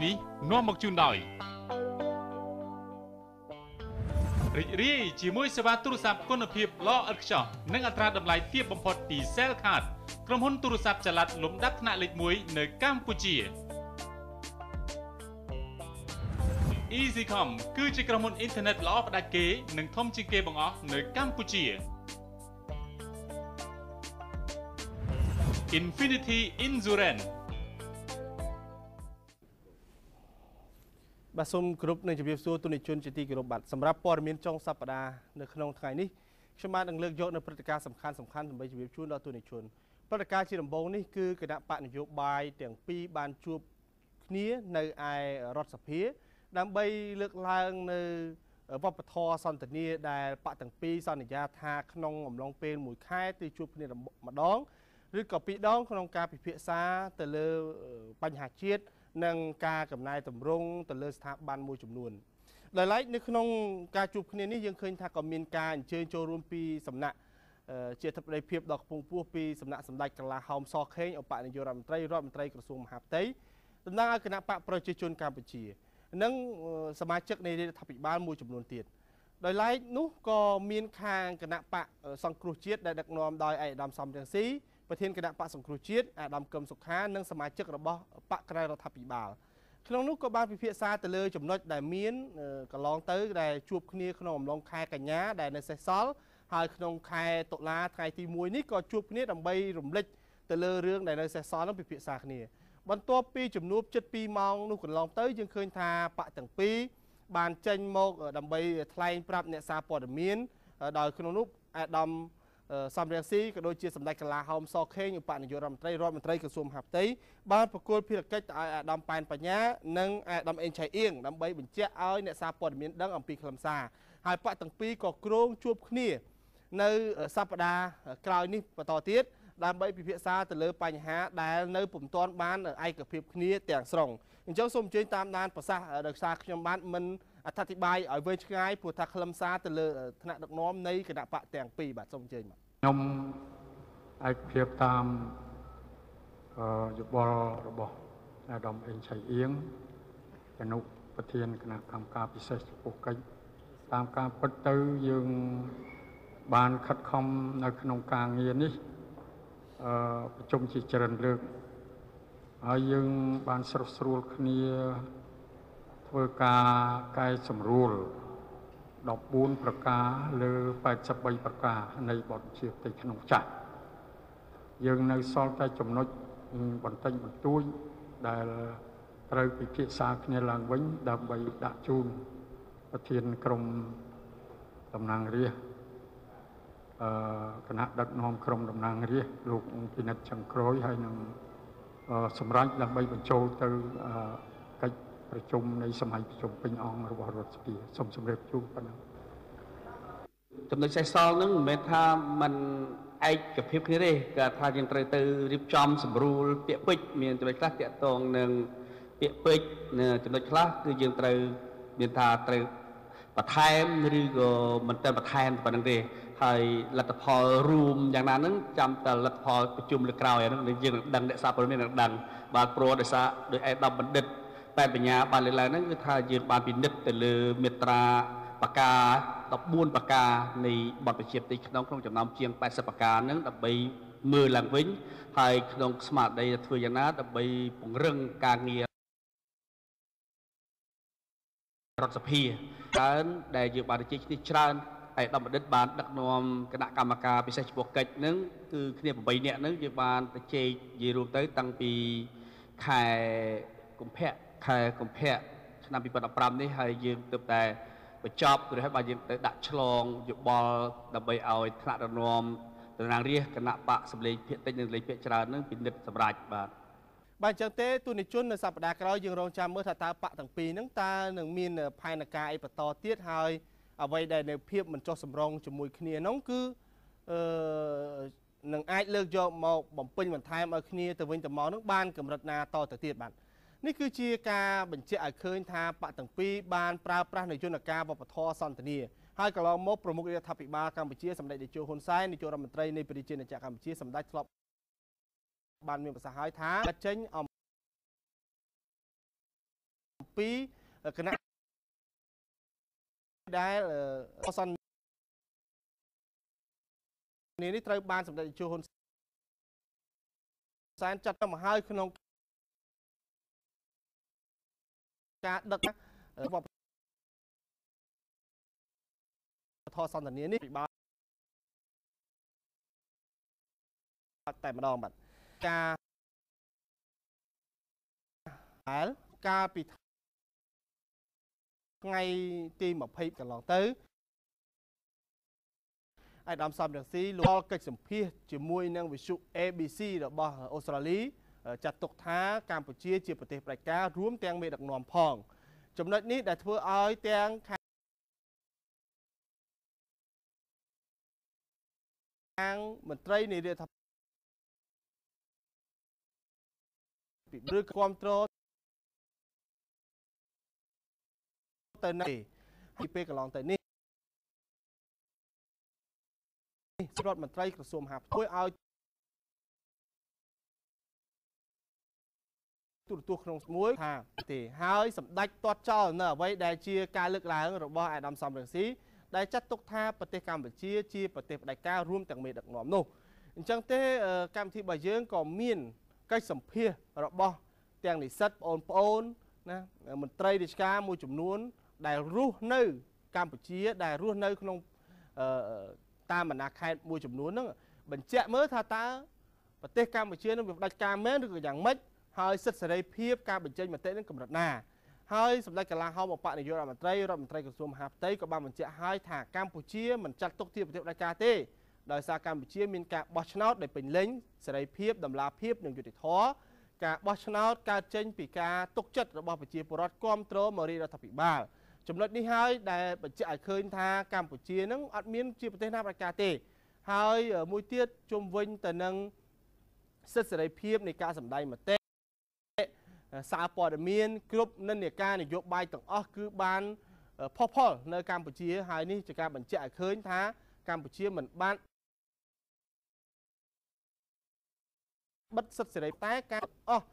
នេះនាំមកជូនដោយរីករាយជាមួយសេវាទូរស័ព្ទគុណភាពល្អឥតខ្ចោះនិងអត្រាតម្លៃទាបបំផុតពី Cell Card ក្រុមហ៊ុនទូរស័ព្ទចល័តលំដាប់ថ្នាក់លេខ1នៅកម្ពុជា EasyCom គឺជាក្រុមហ៊ុនអ៊ីនធឺណិតល្អផ្ដាច់គេនិងធំជាងគេបង្អស់នៅកម្ពុជា Infinity Insurance បាទសូមគោរពនឹងជម្រាបសួរទូនិជនជាទីគោរពបាទសម្រាប់ព័ត៌មានចុងសប្តាហ៍នៅក្នុងថ្ងៃនេះខ្ញុំបាននឹងលើកយកនៅព្រឹត្តិការណ៍សំខាន់ដើម្បីជម្រាបជូនដល់ទូនិជនព្រឹត្តិការណ៍ជាដំបូងនេះគឺគណៈបកនយោបាយទាំងពីរបានជួបគ្នានៅឯរដ្ឋសភាដើម្បីលើកឡើងនៅវប្បធម៌សន្តិនិកដែលបកទាំងពីរសន្យាថាក្នុងអំឡុងពេល1ខែទៅជួបគ្នាម្ដងឬក៏ពីរដងក្នុងការពិភាក្សាទៅលើបញ្ហាជាតិនិងការកំណែតម្រង់ទៅលើស្ថាប័នមួយចំនួនដោយឡែកនៅក្នុងការជួបគ្នានេះយើងឃើញថាក៏មានការអញ្ជើញចូលរួមពីសំណាក់ជាអធិបតីភាពដ៏ខ្ពង់ខ្ពស់ពីសំណាក់សម្ដេចកន្លះហោមសខេងឧបនាយករដ្ឋមន្ត្រីក្រសួងមហាផ្ទៃតំណាងឲ្យគណៈបកប្រជាជនកម្ពុជានិងសមាជិកនៃរដ្ឋាភិបាលមួយចំនួនទៀតដោយឡែកនោះក៏មានខាងគណៈបកសង្គ្រោះជាតិដែលដឹកនាំដោយឯកឧត្តមសំរងស៊ីប្រធានគណៈបកសង្គ្រោះជាតិអាដាមកឹមសុខានិងសមាជិករបស់បកក្រៅរដ្ឋាភិបាលក្នុងនោះក៏បានពិភាក្សាទៅលើចំណុចដែលមានកន្លងទៅដែលជួបគ្នាក្នុងអំឡុងខែកញ្ញាដែលនៅសេសសល់ហើយក្នុងខែតុលាថ្ងៃទី1នេះក៏ជួបគ្នាដើម្បីរំលឹកទៅលើរឿងដែលនៅសេសសល់នោះពិភាក្សាគ្នាបន្ទាប់ពីជំនួបជិត2ម៉ោងនោះកន្លងទៅយើងឃើញថាបកទាំងពីរបានចេញមកដើម្បីថ្លែងប្រាប់អ្នកសារព័ត៌មានដោយក្នុងនោះអាដាមសំរងស៊ីក៏ដូចជាសម្ដេចកន្លះហោមសខេងឧបនាយករដ្ឋមន្ត្រីក្រសួងមហាផ្ទៃបានប្រគល់ភារកិច្ចទៅឲ្យអាដាមប៉ែនបញ្ញានិងអាដាមអេងឆៃអៀងដើម្បីបញ្ជាក់ឲ្យអ្នកសារព័ត៌មានដឹងអំពីខ្លឹមសារហើយបកទាំងពីរក៏គ្រោងជួបគ្នានៅសប្តាហ៍ក្រោយនេះបន្តទៀតដើម្បីពិភាក្សាទៅលើបញ្ហាដែលនៅពុំទាន់បានឯកភាពគ្នាទាំងស្រុងអញ្ចឹងសូមអញ្ជើញតាមដានប្រសាសន៍ដោយសារខ្ញុំបានមិនអធិប្បាយឲ្យវែងឆ្ងាយព្រោះថាខ្លឹមសារទៅលើថ្នាក់ដឹកនាំនៃគណៈបកទាំងពីរបាទសូមអញ្ជើញបាទខ្ញុំឯកភាពតាមយោបល់របស់អាដាមអេងឆៃអៀងអនុប្រធានគណៈកម្មការពិសេសចំពោះកិច្ចតាមការពិតទៅយើងបានខិតខំនៅក្នុងការងារនេះប្រជុំជាច្រើនលើកហើយយើងបានស្រុះស្រួលគ្នាធ្វើការកែសម្រួល14ប្រការលើ83ប្រការនៃបទជាផ្ទៃក្នុងចាស់យើងនៅសល់តែចំណុចបន្តិចបន្តួចដែលត្រូវពិភាក្សាគ្នាឡើងវិញដើម្បីដាក់ជូនប្រធានក្រុមតំណាងរាស្ត្រគណៈដឹកនាំក្រុមតំណាងរាស្ត្រលោកពិនិត្យចង្ក្រួយហើយនឹងសម្រាប់ដើម្បីបញ្ចូលទៅកិច្ចប្រជុំនៃសម័យប្រជុំពេញអង្គរបស់រដ្ឋសភាសូមជម្រាបជូនប៉ុណ្ណឹងចំណុចសេសសល់ហ្នឹងមិនមែនថាมันឯកភាពគ្នាទេគឺថាយើងត្រូវទៅរៀបចំសម្រួលពាក្យពេចន៍មានចំណុចខ្លះតាក់ទងនឹងពាក្យពេចន៍ចំណុចខ្លះគឺយើងត្រូវមានថាត្រូវបន្ថែមឬក៏មិនតែបន្ថែមប៉ុណ្្នឹងទេហើយលទ្ធផលរួមយ៉ាងណាហ្នឹងចាំតែលទ្ធផលប្រជុំលើក្រោយហ្នឹងយើងនឹងដឹងអ្នកសារព័ត៌មាននឹងដឹងបាទព្រោះដោយសារដោយឯកឧត្តមបណ្ឌិតតែបញ្ញាបានលើកឡើងហ្នឹងគឺថាយើងបានពិនិត្យទៅលើមាត្រាបកា14បកានៃបទបញ្ជាផ្ទៃក្នុងចំណោមជាង80បកាហ្នឹងដើម្បីមើលឡើងវិញហើយក្នុងស្មារតីធ្វើយ៉ាងណាដើម្បីពង្រឹងការងាររដ្ឋសភាច្រើនដែលយើងបានជជែកគ្នាច្រើនឯកឧត្តមបណ្ឌិតបានដឹកនាំគណៈកម្មការពិសេសចំពោះកិច្ចហ្នឹងគឺគ្នា8នាក់ហ្នឹងយើងបានជជែកនិយាយរួមទៅតាំងពីខែកុម្ភៈឆ្នាំ2015នេះហើយយើងទើបតែបញ្ចប់ឬហើយបើយើងទៅដាក់ឆ្លងយោបល់ដើម្បីឲ្យថ្នាក់ដឹកនាំតំណាងរាស្ត្រគណៈបកសម្លេងភាគតិចនិងសម្លេងភាគច្រើនហ្នឹងពិនិត្យសម្រាប់បាទអញ្ចឹងទេទូនិជននៅសប្តាហ៍ក្រោយយើងរងចាំមើលថាតើបកទាំងពីរហ្នឹងតើនឹងមានផែនការអីបន្តទៀតហើយអ្វីដែលនៅភាពមិនចុះសម្រុងជាមួយគ្នាហ្នឹងគឺនឹងអាចលើកយកមកបំពេញបន្ថែមឲ្យគ្នាទៅវិញទៅមកហ្នឹងបានកម្រិតណាតទៅទៀតបាទនេះគឺជាការបញ្ជាក់ឲ្យឃើញថាបកទាំងពីរបានប្រើប្រាស់នៅយន្តការវប្បធម៌សន្តិនិកហើយកន្លងមកប្រមុខរដ្ឋាភិបាលកម្ពុជាសម្ដេចតេជោហ៊ុនសែននាយករដ្ឋមន្ត្រីនៃប្រជាជាតិកម្ពុជាសម្ដេចធ្លាប់បានមានប្រសាសន៍ឲ្យថាចេញ ពីគណៈដែលអសន្ននេះត្រូវបានសម្ដេចតេជោហ៊ុនសែនចាត់ទៅមកហើយក្នុងការដឹកវប្បធម៌សន្តានានេះពិបាកតែម្ដងបាទការពីថ្ងៃទី20កន្លងទៅអាយដាមសំរងស៊ីលោកកិច្ចសម្ភាសជាមួយនឹងវិទ្យុ ABC របស់អូស្ត្រាលីចាត់ទុកថាកម្ពុជាជាប្រទេសផ្ដាច់ការរួមទាំងមេដឹកនាំផងចំណុចនេះដែលធ្វើឲ្យទាំងខាងមន្ត្រីនៃរដ្ឋាភិបាលឬគ្រប់គ្រងទៅនៅពីពេលកន្លងទៅនេះរដ្ឋមន្ត្រីក្រសួងមហាផ្ទៃឲ្យទូរទស្សន៍ក្នុងមួយថាទេហើយសម្ដេចទាត់ចោលនៅអ្វីដែលជាការលើកឡើងរបស់អាដាមសំរងស៊ីដែលចាត់ទុកថាប្រទេសកម្ពុជាជាប្រទេសផ្ដាច់ការរួមទាំងមេដឹកនាំនោះអញ្ចឹងទេកម្មវិធីរបស់យើងក៏មានកិច្ចសម្ភាសរបស់ទាំងនិស្សិតបងប្អូនណាមន្ត្រីរាជការមួយចំនួនដែលរស់នៅកម្ពុជាដែលរស់នៅក្នុងតាមបណ្ដាខេត្តមួយចំនួនហ្នឹងបញ្ជាក់មើលថាតើប្រទេសកម្ពុជានឹងវាផ្ដាច់ការមែនឬក៏យ៉ាងម៉េចហើយសិទ្ធិសេរីភាពការបញ្ចេញមតិនឹងកម្រិតណាហើយសម្ដេចកលាហោមអបនាយករដ្ឋមន្ត្រីក្រសួងមហាផ្ទៃក៏បានបញ្ជាក់ហើយថាកម្ពុជាមិនចាត់ទុកជាប្រទេសផ្ដាច់ការទេដោយសារកម្ពុជាមានការបោះឆ្នោតដែលពេញលេញសេរីភាពតម្លាភាពនិងយុត្តិធម៌ការបោះឆ្នោតកើតចេញពីការទុកចិត្តរបស់ប្រជាពលរដ្ឋគ្រប់គ្រងមករាជរដ្ឋាភិបាលចំណុចនេះហើយដែលបញ្ជាក់ឲ្យឃើញថាកម្ពុជានឹងអត់មានជាប្រទេសណាផ្ដាច់ការទេហើយមួយទៀតជុំវិញទៅនឹងសិទ្ធិសេរីភាពនៃការសម្ដែងមតិសារព័ត៌មានគ្រប់និន្នាការនយោបាយទាំងអស់គឺបានផុសផុលនៅកម្ពុជាហើយនេះជាការបញ្ជាក់ឲ្យឃើញថាកម្ពុជាមិនបានបិទសិទ្ធិសេរីតែការអស់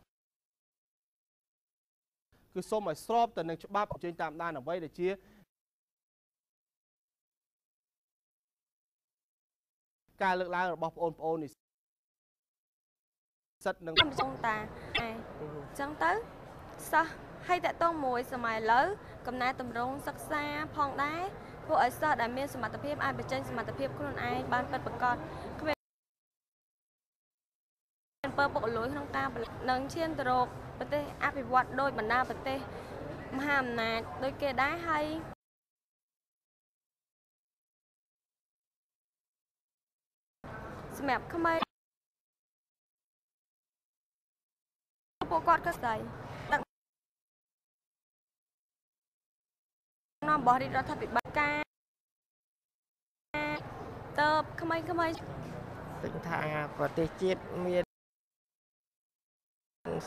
គឺសូមឲ្យស្របទៅនឹងច្បាប់ជើញតាមដានអ្វីដែលជាការលើកឡើងរបស់បងប្អូននេះសិទ្ធិនឹងខ្ញុំចង់តាអញ្ចឹងទៅសិស្សឲ្យតកតងមួយសម័យឥឡូវកំណែតម្រង់សិក្សាផងដែរពួកឲ្យសិស្សដែលមានសមត្ថភាពអាចបញ្ចេញសមត្ថភាពខ្លួនឯងបានពិតប្រាកដគ្មានពើពុករលួយក្នុងការនឹងឈានទៅរកប្រទេសអភិវឌ្ឍដោយបណ្ដាប្រទេសមហាអំណាចដូចគេដែរហើយសម្រាប់ក្មេងពួកគាត់ក៏ស្ដីដឹកនាំបរិរដ្ឋាភិបាលការទៅក្មេងៗឃើញថាប្រទេសជាតិមាន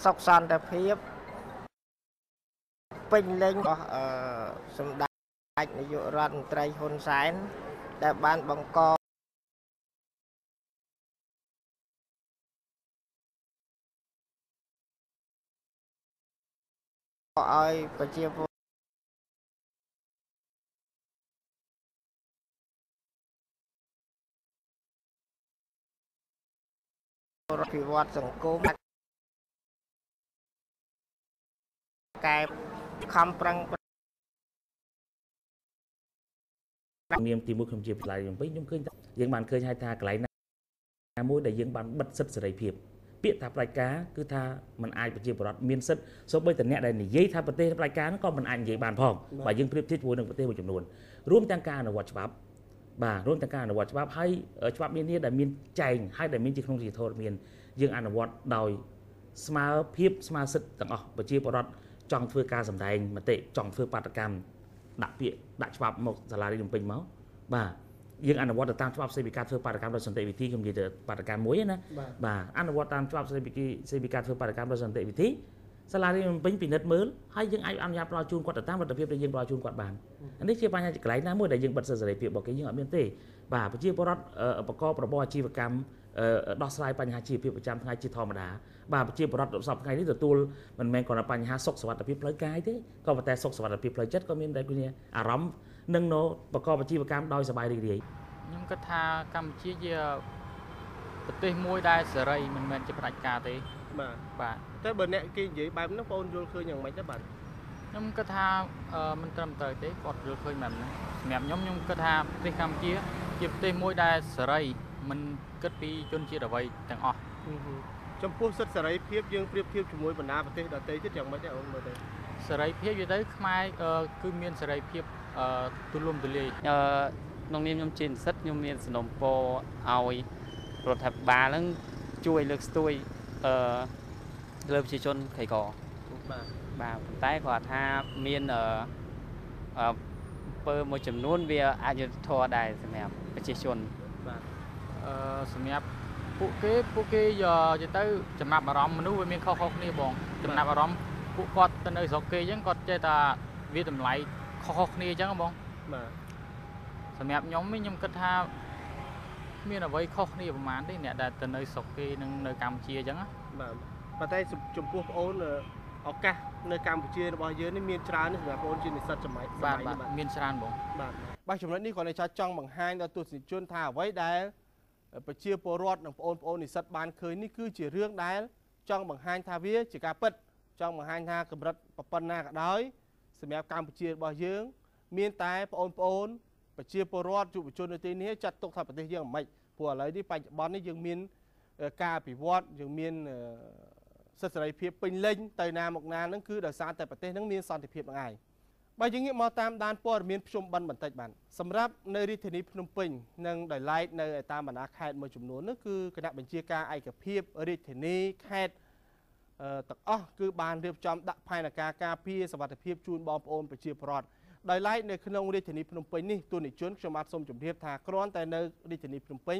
សុខសន្តិភាពពេញលេញរបស់សម្ដេចនាយករដ្ឋមន្ត្រីហ៊ុនសែនដែលបានបង្កឲ្យប្រជាពលរដ្ឋភិវឌ្ឍសង្គមកែខំប្រឹងមានទីមួយក្នុងជាវិទ្យាល័យវិញខ្ញុំឃើញយើងបានឃើញហើយថាកន្លែងណាមួយដែលយើងបានបិទសិទ្ធិសេរីភាពពាក្យថាផ្ដាច់ការគឺថាมันអាចប្រជាពលរដ្ឋមានសិទ្ធិសូម្បីតែអ្នកដែលនិយាយថាប្រទេសផ្ដាច់ការហ្នឹងក៏មិនអាចនិយាយបានផងបើយើងប្រៀបធៀបជាមួយនឹងប្រទេសមួយចំនួនរួមទាំងការអនុវត្តច្បាប់បាទរួមទាំងការអនុវត្តច្បាប់ហើយច្បាប់នានាដែលមានចែងហើយដែលមានជាក្នុងជាធរមានយើងអនុវត្តដោយស្មើភាពស្មើសិទ្ធិទាំងអស់ប្រជាពលរដ្ឋចង់ធ្វើការសម្ដែងមតិចង់ធ្វើបាតកម្មដាក់ពាក្យដាក់ច្បាប់មកសាលារៀនភ្នំពេញមកបាទយើងអនុវត្តទៅតាមច្បាប់ស្តីពីការធ្វើបាតកម្មដោយសន្តិវិធីខ្ញុំនិយាយទៅបាតកម្មមួយណាបាទអនុវត្តតាមច្បាប់ស្តីពីការធ្វើបាតកម្មដោយសន្តិវិធីសាលារៀនភ្នំពេញពិនិត្យមើលហើយយើងអាចអនុញ្ញាតផ្ដល់ជូនគាត់ទៅតាមលទ្ធភាពដែលយើងផ្ដល់ជូនគាត់បាននេះជាបញ្ហាកន្លែងណាមួយដែលយើងបិទសិទ្ធិសេរីភាពរបស់គេយើងអត់មានទេបាទប្រជាពលរដ្ឋប្រកបរបរអាជីវកម្ម ដោះស្រាយបញ្ហាជីវភាពប្រចាំថ្ងៃជាធម្មតាបាទប្រជាពលរដ្ឋសពថ្ងៃនេះទទួលមិនមែនគ្រាន់តែបញ្ហាសុខសុវត្ថិភាពផ្លូវកាយទេក៏ប៉ុន្តែសុខសុវត្ថិភាពផ្លូវចិត្តក៏មានដែរគ្នាអារម្មណ៍នឹងនៅប្រកបអាជីវកម្មដោយសប្បាយរីករាយខ្ញុំគិតថាកម្ពុជាជាប្រទេសមួយដែលសេរីមិនមែនជាផ្ដាច់ការទេបាទតែបើអ្នកគេនិយាយបែបហ្នឹងបងយល់ឃើញយ៉ាងម៉េចដែរបាទខ្ញុំគិតថាមិនត្រឹមត្រូវទេគាត់យល់ឃើញបែបហ្នឹងសម្រាប់ខ្ញុំគិតថាប្រទេសកម្ពុជាជាប្រទេសមួយដែលសេរីមិនគិតពីជនជាតិអ្វីទាំងអស់ចំពោះសិទ្ធិសេរីភាពយើងប្រៀបធៀបជាមួយបណ្ដាប្រទេសដទៃទៀតយ៉ាងម៉េចដែរអូនមើលទៅសេរីភាពនិយាយទៅខ្មែរគឺមានសេរីភាពទូលំទូលាយក្នុងនាមខ្ញុំជានិស្សិតខ្ញុំមានសំណូមពរឲ្យរដ្ឋាភិបាលហ្នឹងជួយលើកស្ទួយលើប្រជាជនក្រីក្របាទប៉ុន្តែគាត់ថាមានពើមួយចំនួនវាអយុត្តិធម៌ដែរសម្រាប់ប្រជាជនបាទសម្រាប់ពួកគេយកទៅចំណាប់អារម្មណ៍មនុស្សវាមានខុសៗគ្នាបងចំណាប់អារម្មណ៍ពួកគាត់ទៅនៅស្រុកគេអញ្ចឹងគាត់ចេះតែវាតម្លៃខុសៗគ្នាអញ្ចឹងបងបាទសម្រាប់ខ្ញុំគិតថាមានអ្វីខុសគ្នាប្រហែលទេអ្នកដែលទៅនៅស្រុកគេនិងនៅកម្ពុជាអញ្ចឹងបាទប៉ុន្តែចំពោះបងអូនឱកាសនៅកម្ពុជារបស់យើងនេះមានច្រើនសម្រាប់បងអូនជានិស្សិតសម័យបាទមានច្រើនបងបាទចំណុចនេះគាត់ចង់បង្ហាញដល់ទស្សនិកជនថាអ្វីដែលប្រជាពលរដ្ឋនិងបងប្អូននិស្សិតបានឃើញនេះគឺជារឿងដែលចង់បង្ហាញថាវាជាការពិតចង់បង្ហាញថាកម្រិតប៉ុណ្ណាក៏ដោយសម្រាប់កម្ពុជារបស់យើងមានតែបងប្អូនប្រជាពលរដ្ឋយុវជននៅទីនេះចាត់ទុកថាប្រទេសយើងមិនម៉េចព្រោះឥឡូវនេះបច្ចុប្បន្ននេះយើងមានការអភិវឌ្ឍយើងមានសិទ្ធិសេរីភាពពេញលេញទៅណាមកណាហ្នឹងគឺដោយសារតែប្រទេសហ្នឹងមានសន្តិភាពហ្នឹងឯងបើយើងងាកមកតាមដានព័ត៌មានភ្ជុំបិណ្ឌបន្តិចបានសម្រាប់នៅរាជធានីភ្នំពេញនិងដោយឡែកនៅតាមបណ្ដាខេត្តមួយចំនួននោះគឺគណៈបញ្ជាការឯកភាពរាជធានីខេត្តទាំងអស់គឺបានរៀបចំដាក់ផែនការការពារសុវត្ថិភាពជូនបងប្អូនប្រជាពលរដ្ឋដោយឡែកនៅក្នុងរាជធានីភ្នំពេញនេះទូនិជនខ្ញុំបាទសូមជម្រាបថាគ្រាន់តែនៅរាជធានីភ្នំពេញ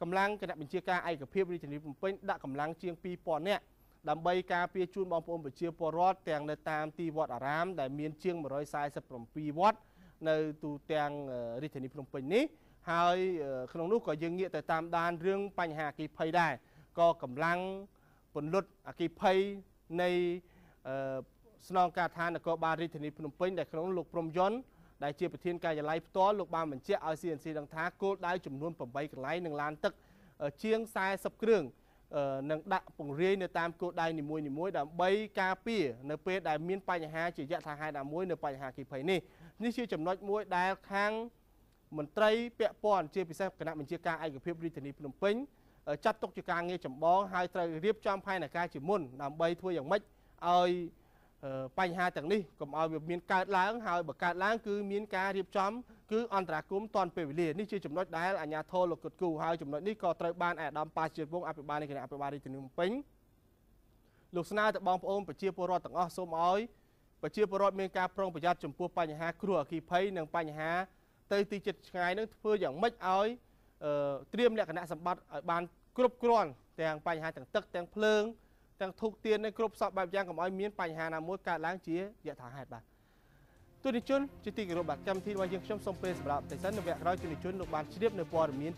កម្លាំងគណៈបញ្ជាការឯកភាពរាជធានីភ្នំពេញដាក់កម្លាំងជាង 2000 នាក់ដើម្បីការពារជូនបងប្អូនប្រជាពលរដ្ឋទាំងនៅតាមទីវត្តអារាមដែលមានជាង147វត្តនៅទូទាំងរាជធានីភ្នំពេញនេះហើយក្នុងនោះក៏យើងងាកទៅតាមដានរឿងបញ្ហាអគ្គិភ័យដែរក៏កម្លាំងពន្លត់អគ្គិភ័យនៃស្នងការដ្ឋាននគរបាលរាជធានីភ្នំពេញដែលក្នុងលោកព្រំយន្តដែលជាប្រធានការិយាល័យផ្ទាល់លោកបានបញ្ជាក់ឲ្យ CNC ដឹងថាគោលដៅចំនួន8កន្លែងនឹងឡានទឹកជាង40គ្រឿងនឹងដាក់ពង្រាយនៅតាមគោលដៅនីមួយៗដើម្បីការពារនៅពេលដែលមានបញ្ហាជាយថាហេតុណាមួយនៅបញ្ហាអគ្គិភ័យនេះជាចំណុចមួយដែលខាងមន្ត្រីពាក់ព័ន្ធជាពិសេសគណៈបញ្ជាការឯកភាពរាជធានីភ្នំពេញចាត់ទុកជាការងារចម្បងហើយត្រូវរៀបចំផែនការជាមុនដើម្បីធ្វើយ៉ាងម៉េចឲ្យបញ្ហាទាំងនេះកុំឲ្យវាមានកើតឡើងហើយបើកើតឡើងគឺមានការរៀបចំគឺអន្តរាគមន៍ទាន់ពេលវេលានេះជាចំណុចដែលអាជ្ញាធរលោកគិតគូរហើយចំណុចនេះក៏ត្រូវបានអាដាមប៉ាជាវងអភិបាលនៃគណៈអភិបាលរាជធានីភ្នំពេញលោកស្នើទៅបងប្អូនប្រជាពលរដ្ឋទាំងអស់សូមឲ្យប្រជាពលរដ្ឋមានការប្រុងប្រយ័ត្នចំពោះបញ្ហាគ្រោះអគ្គិភ័យនិងបញ្ហាទៅទីជិតឆ្ងាយនឹងធ្វើយ៉ាងម៉េចឲ្យត្រៀមលក្ខណៈសម្បត្តិឲ្យបានគ្រប់គ្រាន់ទាំងបញ្ហាទាំងទឹកទាំងភ្លើងទាំងធុកទៀននឹងគ្រប់សពបែបយ៉ាងកុំឲ្យមានបញ្ហាណាមួយកើតឡើងជាយថាហេតុបាទទូនិជនជាទីគោរពបាទកម្មវិធីរបស់យើងខ្ញុំសូមពេលសម្រាប់តែសិននៅវគ្គក្រោយទូនិជនលោកបានជ្រាបនៅព័ត៌មាន